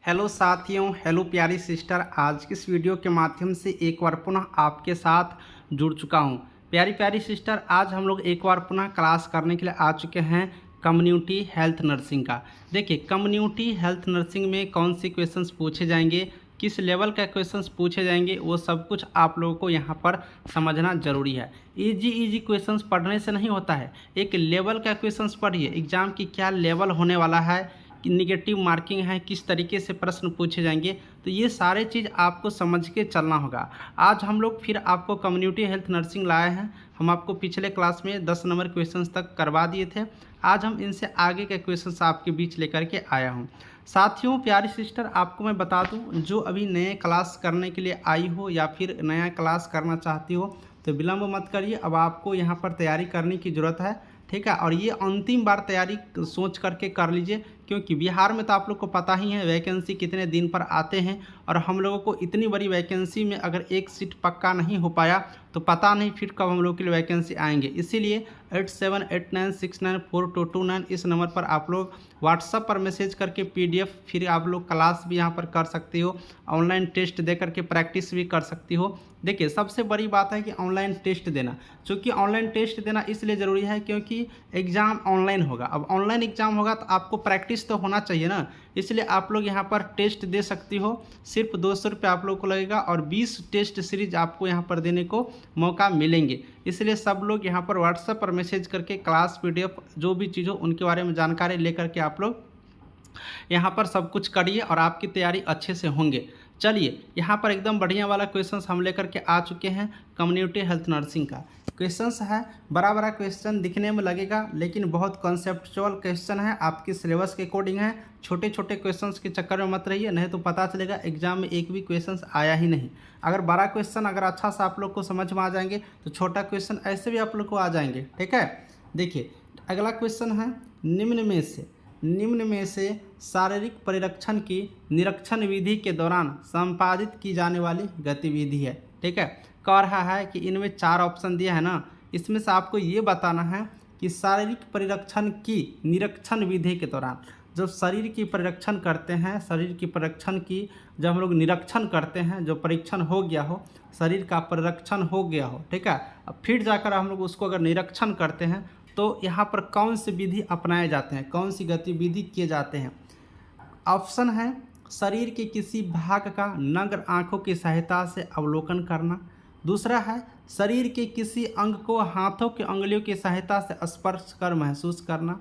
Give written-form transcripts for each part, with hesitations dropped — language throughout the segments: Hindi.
हेलो साथियों, हेलो प्यारी सिस्टर। आज की इस वीडियो के माध्यम से एक बार पुनः आपके साथ जुड़ चुका हूं। प्यारी प्यारी सिस्टर, आज हम लोग एक बार पुनः क्लास करने के लिए आ चुके हैं कम्युनिटी हेल्थ नर्सिंग का। देखिए, कम्युनिटी हेल्थ नर्सिंग में कौन से क्वेश्चंस पूछे जाएंगे, किस लेवल का क्वेश्चंस पूछे जाएंगे, वो सब कुछ आप लोगों को यहाँ पर समझना जरूरी है। इजी क्वेश्चंस पढ़ने से नहीं होता है, एक लेवल का क्वेश्चंस पढ़िए। एग्जाम की क्या लेवल होने वाला है, कि निगेटिव मार्किंग है, किस तरीके से प्रश्न पूछे जाएंगे, तो ये सारे चीज़ आपको समझ के चलना होगा। आज हम लोग फिर आपको कम्युनिटी हेल्थ नर्सिंग लाए हैं। हम आपको पिछले क्लास में 10 नंबर क्वेश्चंस तक करवा दिए थे। आज हम इनसे आगे के क्वेश्चंस आपके बीच लेकर के आया हूँ। साथियों, प्यारी सिस्टर, आपको मैं बता दूं, जो अभी नए क्लास करने के लिए आई हो या फिर नया क्लास करना चाहती हो तो विलम्ब मत करिए। अब आपको यहाँ पर तैयारी करने की ज़रूरत है, ठीक है। और ये अंतिम बार तैयारी सोच करके कर लीजिए, क्योंकि बिहार में तो आप लोग को पता ही है वैकेंसी कितने दिन पर आते हैं। और हम लोगों को इतनी बड़ी वैकेंसी में अगर एक सीट पक्का नहीं हो पाया तो पता नहीं फिर कब हम लोग के लिए वैकेंसी आएंगे। इसीलिए 8789694229 इस नंबर पर आप लोग व्हाट्सएप पर मैसेज करके PDF फिर आप लोग क्लास भी यहाँ पर कर सकते हो, ऑनलाइन टेस्ट दे करके प्रैक्टिस भी कर सकती हो। देखिए, सबसे बड़ी बात है कि ऑनलाइन टेस्ट देना, चूँकि ऑनलाइन टेस्ट देना इसलिए ज़रूरी है क्योंकि एग्ज़ाम ऑनलाइन होगा। अब ऑनलाइन एग्ज़ाम होगा तो आपको प्रैक्टिस तो होना चाहिए ना, इसलिए आप लोग यहाँ पर टेस्ट दे सकती हो। सिर्फ 200 रुपये आप लोग को लगेगा और 20 टेस्ट सीरीज आपको यहाँ पर देने को मौका मिलेंगे। इसलिए सब लोग यहाँ पर व्हाट्सएप पर मैसेज करके क्लास PDF जो भी चीज़ हो उनके बारे में जानकारी लेकर के आप लोग यहाँ पर सब कुछ करिए और आपकी तैयारी अच्छे से होंगे। चलिए, यहाँ पर एकदम बढ़िया वाला क्वेश्चंस हम लेकर के आ चुके हैं। कम्युनिटी हेल्थ नर्सिंग का क्वेश्चंस है, बड़ा बड़ा क्वेश्चन दिखने में लगेगा लेकिन बहुत कॉन्सेप्चुअल क्वेश्चन है, आपके सिलेबस के अकॉर्डिंग है। छोटे छोटे क्वेश्चंस के चक्कर में मत रहिए, नहीं तो पता चलेगा एग्जाम में एक भी क्वेश्चन आया ही नहीं। अगर बड़ा क्वेश्चन अगर अच्छा सा आप लोग को समझ में आ जाएंगे तो छोटा क्वेश्चन ऐसे भी आप लोग को आ जाएंगे, ठीक है। देखिए, अगला क्वेश्चन है, निम्न में से शारीरिक परिरक्षण की निरीक्षण विधि के दौरान संपादित की जाने वाली गतिविधि है, ठीक है। कह रहा है कि इनमें 4 ऑप्शन दिया है ना, इसमें से आपको ये बताना है कि शारीरिक परिरक्षण की निरीक्षण विधि के दौरान, जब शरीर की परिरक्षण करते हैं, शरीर की परिरक्षण की जब हम लोग निरीक्षण करते हैं, जो परीक्षण हो गया हो, शरीर का परिरक्षण हो गया हो, ठीक है, अब फिर जाकर हम लोग उसको अगर निरीक्षण करते हैं तो यहाँ पर कौन सी विधि अपनाए जाते हैं, कौन सी गतिविधि किए जाते हैं। ऑप्शन है, शरीर के किसी भाग का नग्न आँखों की सहायता से अवलोकन करना। दूसरा है, शरीर के किसी अंग को हाथों की अंगुलियों की सहायता से स्पर्श कर महसूस करना।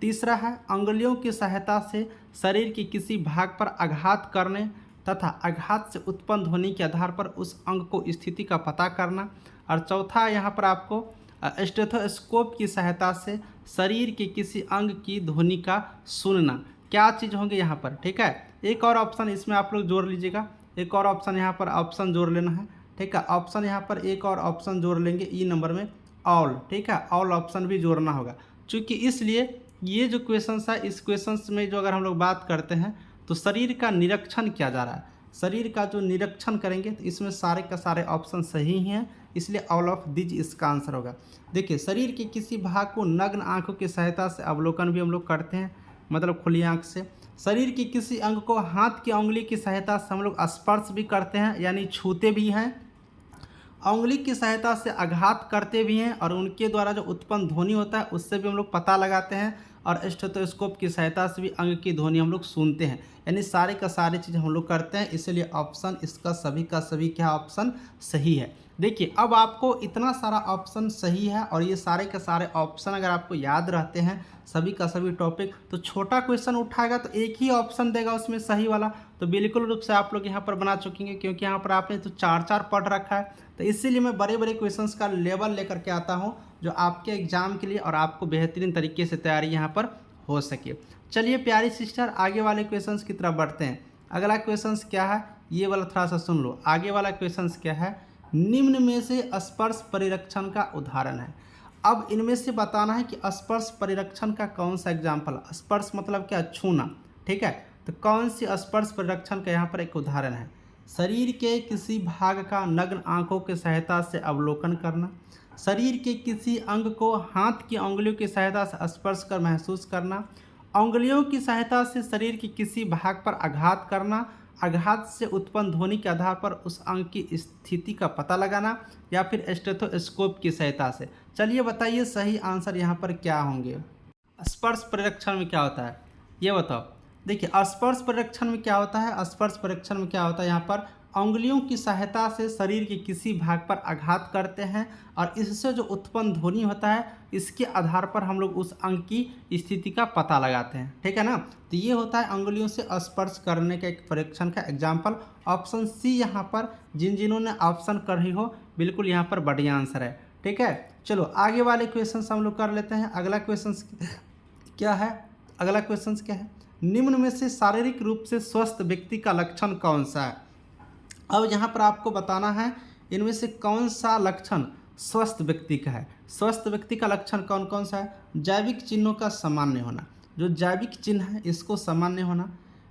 तीसरा है, अंगुलियों की सहायता से शरीर के किसी भाग पर आघात करने तथा आघात से उत्पन्न ध्वनि के आधार पर उस अंग को स्थिति का पता करना। और चौथा, यहाँ पर आपको स्टेथोस्कोप की सहायता से शरीर के किसी अंग की ध्वनि का सुनना। क्या चीज़ होंगे यहाँ पर, ठीक है। एक और ऑप्शन इसमें आप लोग जोड़ लीजिएगा, एक और ऑप्शन यहाँ पर ऑप्शन जोड़ लेना है, ठीक है। ऑप्शन यहाँ पर एक और ऑप्शन जोड़ लेंगे ई नंबर में, ऑल, ठीक है। ऑल ऑप्शन भी जोड़ना होगा, चूँकि इसलिए ये जो क्वेश्चन है, इस क्वेश्चन में जो अगर हम लोग बात करते हैं तो शरीर का निरीक्षण किया जा रहा है, शरीर का जो निरीक्षण करेंगे तो इसमें सारे का सारे ऑप्शन सही हैं, इसलिए ऑल ऑफ दिज इसका आंसर होगा। देखिए, शरीर के किसी भाग को नग्न आंखों की सहायता से अवलोकन भी हम लोग करते हैं, मतलब खुली आंख से। शरीर के किसी अंग को हाथ की उंगली की सहायता से हम लोग स्पर्श भी करते हैं, यानी छूते भी हैं, उंगली की सहायता से आघात करते भी हैं, और उनके द्वारा जो उत्पन्न ध्वनि होता है उससे भी हम लोग पता लगाते हैं, और स्टेथोस्कोप की सहायता से भी अंग की ध्वनि हम लोग सुनते हैं। यानी सारे का सारे चीज़ हम लोग करते हैं, इसलिए ऑप्शन इसका सभी का सभी क्या ऑप्शन सही है। देखिए, अब आपको इतना सारा ऑप्शन सही है और ये सारे के सारे ऑप्शन अगर आपको याद रहते हैं, सभी का सभी टॉपिक, तो छोटा क्वेश्चन उठाएगा तो एक ही ऑप्शन देगा उसमें सही वाला, तो बिल्कुल रूप से आप लोग यहाँ पर बना चुकेंगे, क्योंकि यहाँ पर आपने तो 4 पढ़ रखा है। तो इसीलिए मैं बड़े बड़े क्वेश्चंस का लेवल लेकर के आता हूँ, जो आपके एग्जाम के लिए और आपको बेहतरीन तरीके से तैयारी यहाँ पर हो सके। चलिए प्यारी सिस्टर, आगे वाले क्वेश्चंस की तरफ बढ़ते हैं। अगला क्वेश्चंस क्या है, ये वाला थोड़ा सा सुन लो। आगे वाला क्वेश्चंस क्या है, निम्न में से स्पर्श परिरक्षण का उदाहरण है। अब इनमें से बताना है कि स्पर्श परिरक्षण का कौन सा एग्जाम्पल। स्पर्श मतलब क्या, छूना, ठीक है। तो कौन सी स्पर्श परिरक्षण का यहाँ पर एक उदाहरण है, शरीर के किसी भाग का नग्न आंखों की सहायता से अवलोकन करना, शरीर के किसी अंग को हाथ की उंगलियों की सहायता से स्पर्श कर महसूस करना, उंगलियों की सहायता से शरीर के किसी भाग पर आघात करना, आघात से उत्पन्न ध्वनि के आधार पर उस अंग की स्थिति का पता लगाना, या फिर स्टेथोस्कोप की सहायता से। चलिए बताइए सही आंसर यहाँ पर क्या होंगे। स्पर्श परीक्षण में क्या होता है ये बताओ। देखिए स्पर्श परीक्षण में क्या होता है, स्पर्श परीक्षण में क्या होता है, यहाँ पर उंगलियों की सहायता से शरीर के किसी भाग पर आघात करते हैं और इससे जो उत्पन्न ध्वनि होता है इसके आधार पर हम लोग उस अंग की स्थिति का पता लगाते हैं, ठीक है ना। तो ये होता है उंगलियों से स्पर्श करने का एक परीक्षण का एग्जाम्पल। ऑप्शन सी यहाँ पर जिन्होंने ऑप्शन कर हो बिल्कुल यहाँ पर बढ़िया आंसर है, ठीक है। चलो आगे वाले क्वेश्चन हम लोग कर लेते हैं। अगला क्वेश्चन क्या है, अगला क्वेश्चन क्या है, निम्न में से शारीरिक रूप से स्वस्थ व्यक्ति का लक्षण कौन सा है। अब यहाँ पर आपको बताना है इनमें से कौन सा लक्षण स्वस्थ व्यक्ति का है। स्वस्थ व्यक्ति का लक्षण कौन कौन सा है। जैविक चिन्हों का सामान्य होना, जो जैविक चिन्ह है इसको सामान्य होना,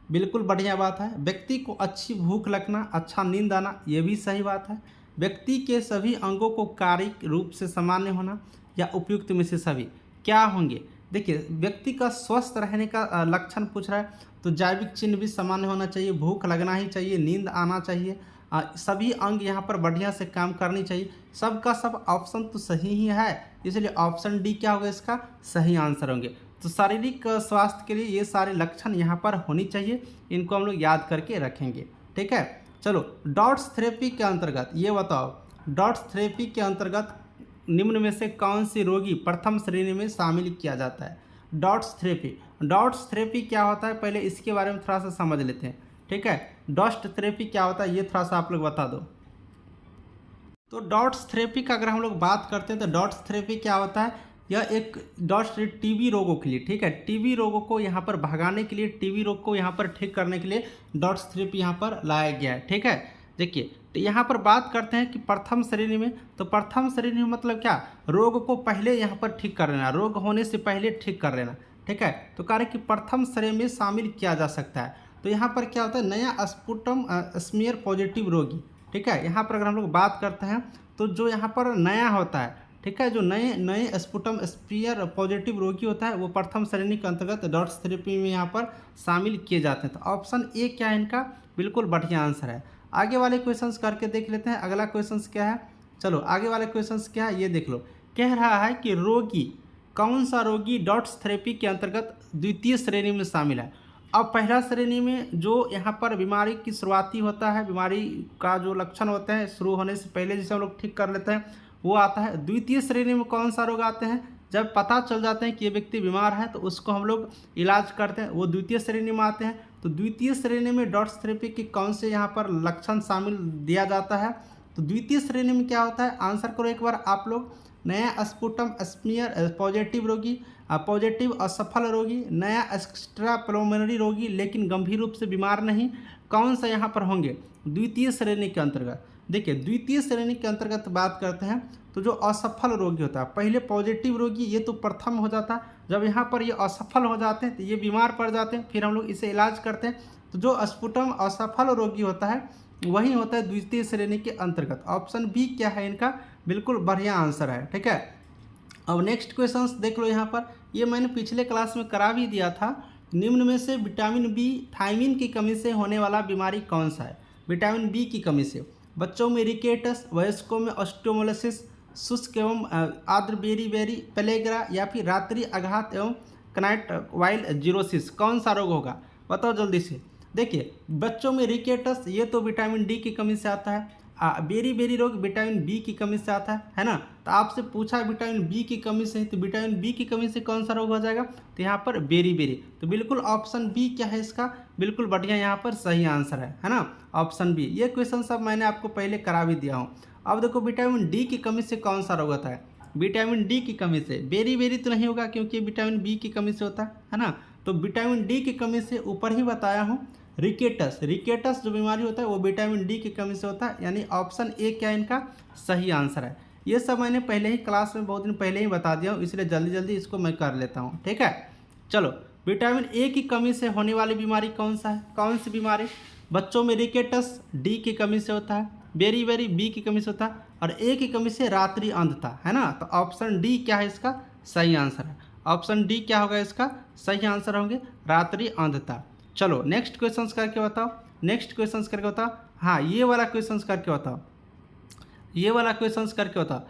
बिल्कुल बढ़िया बात है। व्यक्ति को अच्छी भूख लगना, अच्छा नींद आना, ये भी सही बात है। व्यक्ति के सभी अंगों को कायिक रूप से सामान्य होना, या उपयुक्त में से सभी क्या होंगे। देखिए व्यक्ति का स्वस्थ रहने का लक्षण पूछ रहा है तो जैविक चिन्ह भी सामान्य होना चाहिए, भूख लगना ही चाहिए, नींद आना चाहिए, सभी अंग यहाँ पर बढ़िया से काम करनी चाहिए। सबका सब ऑप्शन तो सही ही है, इसलिए ऑप्शन डी क्या होगा इसका सही आंसर होंगे। तो शारीरिक स्वास्थ्य के लिए ये सारे लक्षण यहाँ पर होनी चाहिए, इनको हम लोग याद करके रखेंगे, ठीक है। चलो डॉट्स थेरेपी के अंतर्गत ये बताओ, डॉट्स थेरेपी के अंतर्गत निम्न में से कौन सी रोगी प्रथम श्रेणी में शामिल किया जाता है। डॉट्स थेरेपी, डॉट्स थेरेपी क्या होता है पहले इसके बारे में थोड़ा सा समझ लेते हैं, ठीक है। डॉट्स थेरेपी क्या होता है ये थोड़ा सा आप लोग बता दो। तो डॉट्स थेरेपी का अगर हम लोग बात करते हैं तो डॉट्स थेरेपी क्या होता है, यह एक डॉट्स टीबी रोगों के लिए, ठीक है, टीबी रोगों को यहाँ पर भगाने के लिए, टीबी रोग को यहाँ पर ठीक करने के लिए डॉट्स थेरेपी यहाँ पर लाया गया है, ठीक है। देखिए तो यहाँ पर बात करते हैं कि प्रथम श्रेणी में, तो प्रथम श्रेणी में मतलब क्या, रोग को पहले यहाँ पर ठीक कर लेना, रोग होने से पहले ठीक कर लेना, ठीक है। तो कार्य कि प्रथम श्रेणी में शामिल किया जा सकता है। तो यहाँ पर क्या होता है, नया स्पुटम स्मीयर पॉजिटिव रोगी, ठीक है। यहाँ पर अगर हम लोग बात करते हैं तो जो यहाँ पर नया होता है, ठीक है, जो नए स्पुटम स्पीयर पॉजिटिव रोगी होता है वो प्रथम श्रेणी के अंतर्गत डॉट्स थेरेपी में यहाँ पर शामिल किए जाते हैं। तो ऑप्शन ए क्या है इनका बिल्कुल बढ़िया आंसर है। आगे वाले क्वेश्चंस करके देख लेते हैं अगला क्वेश्चंस क्या है। चलो आगे वाले क्वेश्चंस क्या है ये देख लो। कह रहा है कि रोगी, कौन सा रोगी डॉट्स थेरेपी के अंतर्गत द्वितीय श्रेणी में शामिल है। अब पहला श्रेणी में जो यहाँ पर बीमारी की शुरुआती होता है, बीमारी का जो लक्षण होते हैं शुरू होने से पहले जिसे हम लोग ठीक कर लेते हैं वो आता है। द्वितीय श्रेणी में कौन सा रोग आते हैं, जब पता चल जाते हैं कि ये व्यक्ति बीमार है तो उसको हम लोग इलाज करते हैं, वो द्वितीय श्रेणी में आते हैं। तो द्वितीय श्रेणी में डॉट्स थेरेपी के कौन से यहाँ पर लक्षण शामिल दिया जाता है। तो द्वितीय श्रेणी में क्या होता है, आंसर करो एक बार आप लोग। नया स्पुटम स्मीयर पॉजिटिव रोगी, पॉजिटिव असफल रोगी, नया एक्स्ट्रा प्लोमनरी रोगी लेकिन गंभीर रूप से बीमार नहीं, कौन सा यहाँ पर होंगे द्वितीय श्रेणी के अंतर्गत। देखिए द्वितीय श्रेणी के अंतर्गत बात करते हैं तो जो असफल रोगी होता है, पहले पॉजिटिव रोगी ये तो प्रथम हो जाता है, जब यहाँ पर ये असफल हो जाते हैं तो ये बीमार पड़ जाते हैं, फिर हम लोग इसे इलाज करते हैं। तो जो स्पुटम असफल रोगी होता है वही होता है द्वितीय श्रेणी के अंतर्गत। ऑप्शन बी क्या है इनका बिल्कुल बढ़िया आंसर है, ठीक है। अब नेक्स्ट क्वेश्चन देख लो यहाँ पर, ये मैंने पिछले क्लास में करा भी दिया था। निम्न में से विटामिन बी थायमिन की कमी से होने वाला बीमारी कौन सा है। विटामिन बी की कमी से बच्चों में रिकेटस, वयस्कों में ऑस्टियोमोलिसिस, शुष्क एवं आर्द्र बेरी पेलेग्रा, या फिर रात्रि आघात एवं कनाइट वाइल जीरोसिस, कौन सा रोग होगा बताओ जल्दी से। देखिए बच्चों में रिकेटस ये तो विटामिन डी की कमी से आता है, बेरी रोग विटामिन बी की कमी से आता है ना। तो आपसे पूछा विटामिन बी की कमी से, तो विटामिन बी की कमी से कौन सा रोग हो जाएगा, तो यहाँ पर बेरी। तो बिल्कुल ऑप्शन बी क्या है इसका बिल्कुल बढ़िया यहाँ पर सही आंसर है ना, ऑप्शन बी। ये क्वेश्चन सब मैंने आपको पहले करा भी दिया हूँ। अब देखो विटामिन डी की कमी से कौन सा रोग होता है, विटामिन डी की कमी से बेरी तो नहीं होगा क्योंकि विटामिन बी की कमी से होता है ना। तो विटामिन डी की कमी से ऊपर ही बताया हूँ रिकेटस जो बीमारी होता है वो विटामिन डी की कमी से होता है, यानी ऑप्शन ए क्या इनका सही आंसर है। ये सब मैंने पहले ही क्लास में बहुत दिन पहले ही बता दिया हूँ, इसलिए जल्दी इसको मैं कर लेता हूँ, ठीक है। चलो विटामिन ए की कमी से होने वाली बीमारी कौन सा है, कौन सी बीमारी, बच्चों में रिकेटस डी की कमी से होता है, बेरी बी की कमी से होता है, और ए की कमी से रात्रि अंधता है ना। तो ऑप्शन डी क्या है इसका सही आंसर है। ऑप्शन डी क्या होगा इसका सही आंसर होंगे, रात्रि अंधता। चलो नेक्स्ट क्वेश्चन करके बताओ, नेक्स्ट क्वेश्चन करके बताओ। हाँ ये वाला क्वेश्चन करके बताओ, ये वाला क्वेश्चन करके बताओ।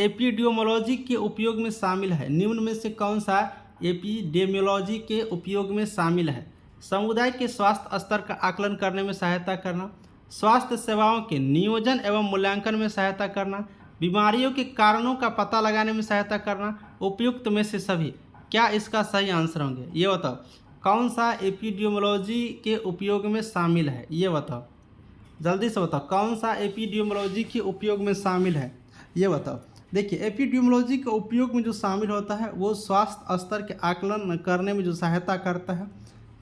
एपिडेमियोलॉजी के उपयोग में शामिल है, निम्न में से कौन सा एपिडेमियोलॉजी के उपयोग में शामिल है? समुदाय के स्वास्थ्य स्तर का आकलन करने में सहायता करना, स्वास्थ्य सेवाओं के नियोजन एवं मूल्यांकन में सहायता करना, बीमारियों के कारणों का पता लगाने में सहायता करना, उपयुक्त में से सभी। क्या इसका सही आंसर होंगे? ये बताओ कौन सा एपिडेमियोलॉजी के उपयोग में शामिल है, ये बताओ जल्दी से बताओ कौन सा एपिडेमियोलॉजी के उपयोग में शामिल है, ये बताओ। देखिए एपिडेमियोलॉजी के उपयोग में जो शामिल होता है वो स्वास्थ्य स्तर के आकलन करने में जो सहायता करता है,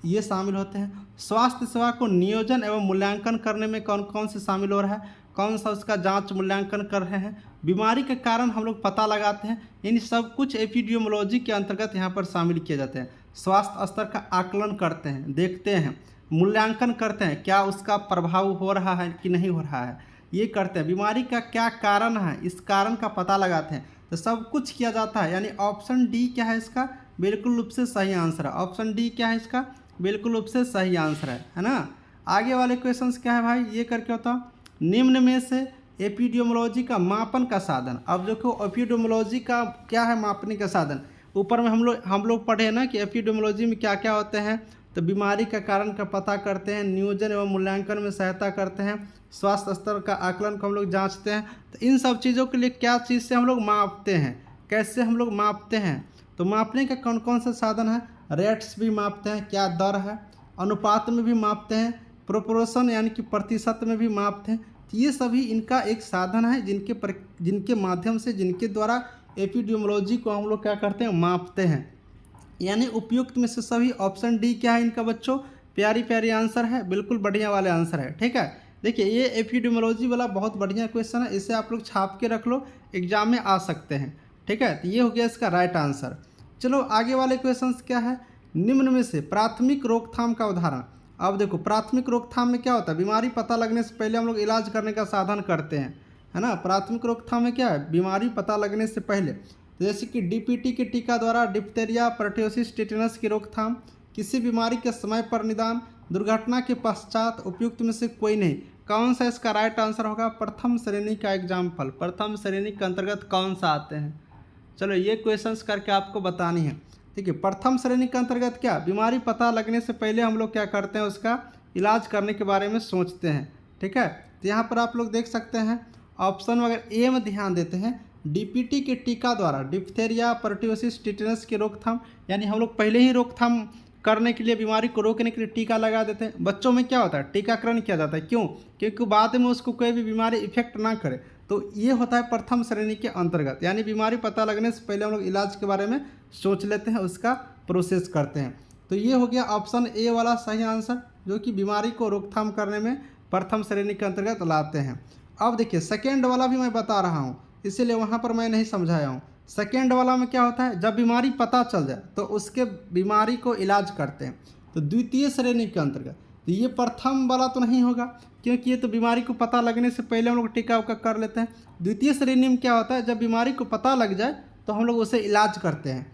ये शामिल होते हैं। स्वास्थ्य सेवा को नियोजन एवं मूल्यांकन करने में कौन कौन से शामिल हो रहा है, कौन सा उसका जांच मूल्यांकन कर रहे हैं, बीमारी के कारण हम लोग पता लगाते हैं, इन सब कुछ एपिडेमियोलॉजी के अंतर्गत यहाँ पर शामिल किए जाते हैं। स्वास्थ्य स्तर का आकलन करते हैं, देखते हैं, मूल्यांकन करते हैं, क्या उसका प्रभाव हो रहा है कि नहीं हो रहा है, ये करते हैं। बीमारी का क्या कारण है, इस कारण का पता लगाते हैं, तो सब कुछ किया जाता है। यानी ऑप्शन डी क्या है इसका बिल्कुल रूप से सही आंसर है। ऑप्शन डी क्या है इसका बिल्कुल रूप से सही आंसर है ना। आगे वाले क्वेश्चंस क्या है भाई, ये करके बताओ। निम्न में से एपिडेमियोलॉजी का मापन का साधन, अब देखो एपिडेमियोलॉजी का क्या है मापने का साधन। ऊपर में हम लोग पढ़े ना कि एपिडेमियोलॉजी में क्या क्या होते हैं, तो बीमारी का कारण का पता करते हैं, नियोजन एवं मूल्यांकन में सहायता करते हैं, स्वास्थ्य स्तर का आकलन को हम लोग जांचते हैं। तो इन सब चीज़ों के लिए क्या चीज़ से हम लोग मापते हैं, कैसे हम लोग मापते हैं, तो मापने का कौन कौन सा साधन है? रेट्स भी मापते हैं, क्या दर है, अनुपात में भी मापते हैं, प्रोपोर्शन यानी कि प्रतिशत में भी मापते हैं। तो ये सभी इनका एक साधन है जिनके माध्यम से, जिनके द्वारा एपिडेमियोलॉजी को हम लोग क्या करते हैं, मापते हैं। यानी उपयुक्त में से सभी। ऑप्शन डी क्या है इनका बच्चों, प्यारी प्यारी आंसर है, बिल्कुल बढ़िया वाले आंसर है। ठीक है, देखिए ये एपिडेमियोलॉजी वाला बहुत बढ़िया क्वेश्चन है, इसे आप लोग छाप के रख लो, एग्जाम में आ सकते हैं। ठीक है, तो ये हो गया इसका राइट आंसर। चलो आगे वाले क्वेश्चन क्या है, निम्न में से प्राथमिक रोकथाम का उदाहरण। अब देखो प्राथमिक रोकथाम में क्या होता है, बीमारी पता लगने से पहले हम लोग इलाज करने का साधन करते हैं, है ना। प्राथमिक रोकथाम में क्या है, बीमारी पता लगने से पहले, जैसे कि डीपीटी के टीका द्वारा डिप्थीरिया, परट्यूसिस, टेटनस की रोकथाम, किसी बीमारी के समय पर निदान, दुर्घटना के पश्चात, उपयुक्त में से कोई नहीं। कौन सा इसका राइट आंसर होगा? प्रथम श्रेणी का एग्जाम्पल, प्रथम श्रेणी के अंतर्गत कौन सा आते हैं? चलो ये क्वेश्चंस करके आपको बतानी है। ठीक है, प्रथम श्रेणी के अंतर्गत क्या, बीमारी पता लगने से पहले हम लोग क्या करते हैं, उसका इलाज करने के बारे में सोचते हैं। ठीक है, तो यहाँ पर आप लोग देख सकते हैं ऑप्शन वगैरह ए में ध्यान देते हैं। डीपीटी के टीका द्वारा डिप्थीरिया, परट्यूसिस, टेटनस की रोकथाम, यानी हम लोग पहले ही रोकथाम करने के लिए, बीमारी को रोकने के लिए टीका लगा देते हैं। बच्चों में क्या होता है, टीकाकरण किया जाता है, क्यों? क्योंकि बाद में उसको कोई भी बीमारी इफेक्ट ना करे। तो ये होता है प्रथम श्रेणी के अंतर्गत, यानी बीमारी पता लगने से पहले हम लोग इलाज के बारे में सोच लेते हैं, उसका प्रोसेस करते हैं। तो ये हो गया ऑप्शन ए वाला सही आंसर, जो कि बीमारी को रोकथाम करने में प्रथम श्रेणी के अंतर्गत लाते हैं। अब देखिए सेकेंड वाला भी मैं बता रहा हूँ, इसीलिए वहाँ पर मैं नहीं समझाया हूँ। सेकेंड वाला में क्या होता है, जब बीमारी पता चल जाए तो उसके बीमारी को इलाज करते हैं, तो द्वितीय श्रेणी के अंतर्गत। तो ये प्रथम वाला तो नहीं होगा, क्योंकि ये तो बीमारी को पता लगने से पहले हम लोग टीका उका कर लेते हैं। द्वितीय श्रेणी में क्या होता है, जब बीमारी को पता लग जाए तो हम लोग उसे इलाज करते हैं।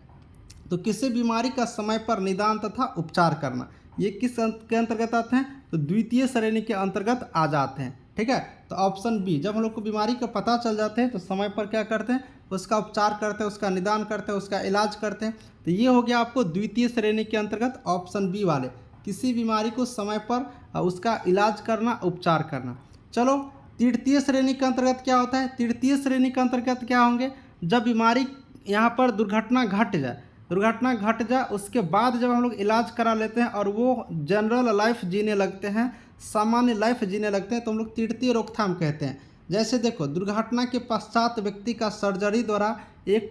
तो किसी बीमारी का समय पर निदान तथा उपचार करना, ये किस के अंतर्गत आते हैं, तो द्वितीय श्रेणी के अंतर्गत आ जाते हैं। ठीक है, तो ऑप्शन बी, जब हम लोग को बीमारी का पता चल जाते हैं तो समय पर क्या करते हैं, उसका उपचार करते हैं, उसका निदान करते हैं, उसका इलाज करते हैं। तो ये हो गया आपको द्वितीय श्रेणी के अंतर्गत ऑप्शन बी वाले, किसी बीमारी को समय पर उसका इलाज करना, उपचार करना। चलो तृतीय श्रेणी के अंतर्गत क्या होता है, तृतीय श्रेणी के अंतर्गत क्या होंगे, जब बीमारी यहाँ पर दुर्घटना घट जाए, उसके बाद जब हम लोग इलाज करा लेते हैं और वो जनरल लाइफ जीने लगते हैं, सामान्य लाइफ जीने लगते हैं, तो हम लोग तृतीय रोकथाम कहते हैं। जैसे देखो दुर्घटना के पश्चात व्यक्ति का सर्जरी द्वारा एक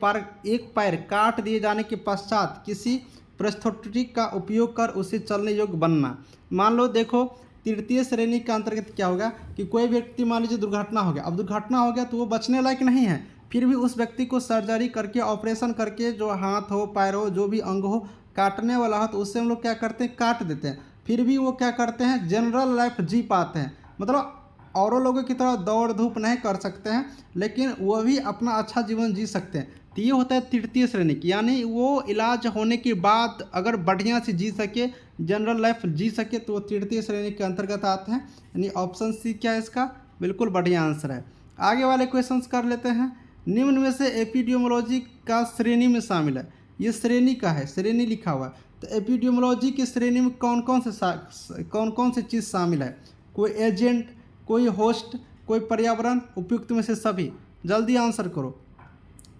पैर काट दिए जाने के पश्चात किसी प्रोस्थेटिक का उपयोग कर उसे चलने योग्य बनना। मान लो देखो तृतीय श्रेणी के अंतर्गत क्या होगा कि कोई व्यक्ति मान लीजिए दुर्घटना हो गया, अब दुर्घटना हो गया तो वो बचने लायक नहीं है, फिर भी उस व्यक्ति को सर्जरी करके, ऑपरेशन करके, जो हाथ हो, पैर हो, जो भी अंग हो काटने वाला हो, तो उससे हम लोग क्या करते हैं, काट देते हैं। फिर भी वो क्या करते हैं, जनरल लाइफ जी पाते हैं, मतलब औरों लोगों की तरह दौड़ धूप नहीं कर सकते हैं, लेकिन वो भी अपना अच्छा जीवन जी सकते हैं। तो ये होता है तृतीय श्रेणी की, यानी वो इलाज होने के बाद अगर बढ़िया से जी सके, जनरल लाइफ जी सके, तो वो तृतीय श्रेणी के अंतर्गत आते हैं। यानी ऑप्शन सी क्या है इसका, बिल्कुल बढ़िया आंसर है। आगे वाले क्वेश्चंस कर लेते हैं। निम्न में से एपिडियोमोलॉजी का श्रेणी में शामिल है, ये श्रेणी का है, श्रेणी लिखा हुआ है। तो एपिडियोमोलॉजी की श्रेणी में कौन कौन से चीज़ शामिल है? कोई एजेंट, कोई होस्ट, कोई पर्यावरण, उपयुक्त में से सभी। जल्दी आंसर करो।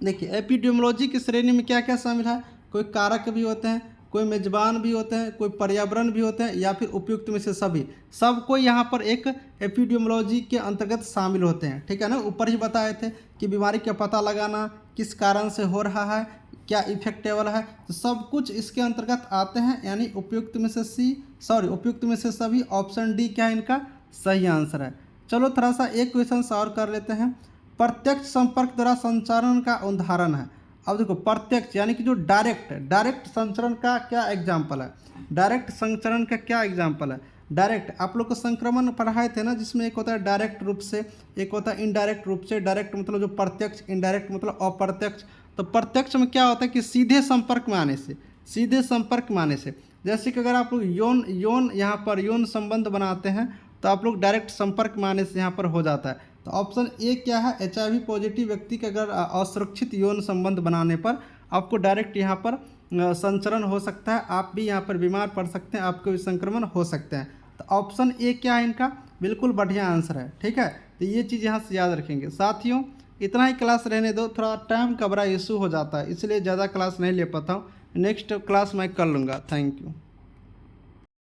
देखिए एपिडियोमोलॉजी की श्रेणी में क्या क्या शामिल है? कोई कारक भी होते हैं, कोई मेजबान भी होते हैं, कोई पर्यावरण भी होते हैं, या फिर उपयुक्त में से सभी। सबको यहाँ पर एक एपिडियोमोलॉजी के अंतर्गत शामिल होते हैं, ठीक है ना। ऊपर ही बताए थे कि बीमारी का पता लगाना, किस कारण से हो रहा है, क्या इफेक्टेबल है, तो सब कुछ इसके अंतर्गत आते हैं। यानी उपयुक्त में से उपयुक्त में से सभी, ऑप्शन डी क्या है इनका सही आंसर है। चलो थोड़ा सा एक क्वेश्चन और कर लेते हैं। प्रत्यक्ष संपर्क द्वारा संचरण का उदाहरण है। अब देखो प्रत्यक्ष यानी कि जो डायरेक्ट संचरण का क्या एग्जाम्पल है? डायरेक्ट संचरण का क्या एग्जाम्पल है? डायरेक्ट आप लोग को संक्रमण पढ़ाए थे ना, जिसमें एक होता है डायरेक्ट रूप से, एक होता है इनडायरेक्ट रूप से। डायरेक्ट मतलब जो प्रत्यक्ष, इनडायरेक्ट मतलब अप्रत्यक्ष। तो प्रत्यक्ष में क्या होता है कि सीधे संपर्क में आने से, जैसे कि अगर आप लोग यौन यहाँ पर यौन संबंध बनाते हैं, तो आप लोग डायरेक्ट संपर्क में आने से यहाँ पर हो जाता है। तो ऑप्शन ए क्या है? HIV पॉजिटिव व्यक्ति के अगर असुरक्षित यौन संबंध बनाने पर आपको डायरेक्ट यहाँ पर संचरण हो सकता है, आप भी यहाँ पर बीमार पड़ सकते हैं, आपको भी संक्रमण हो सकते हैं। तो ऑप्शन ए क्या है इनका बिल्कुल बढ़िया आंसर है, ठीक है। तो ये चीज़ यहाँ से याद रखेंगे। साथियों इतना ही क्लास रहने दो, थोड़ा टाइम का बड़ा इशू हो जाता है, इसलिए ज़्यादा क्लास नहीं ले पाता हूँ। नेक्स्ट क्लास मैं कर लूँगा। Thank you.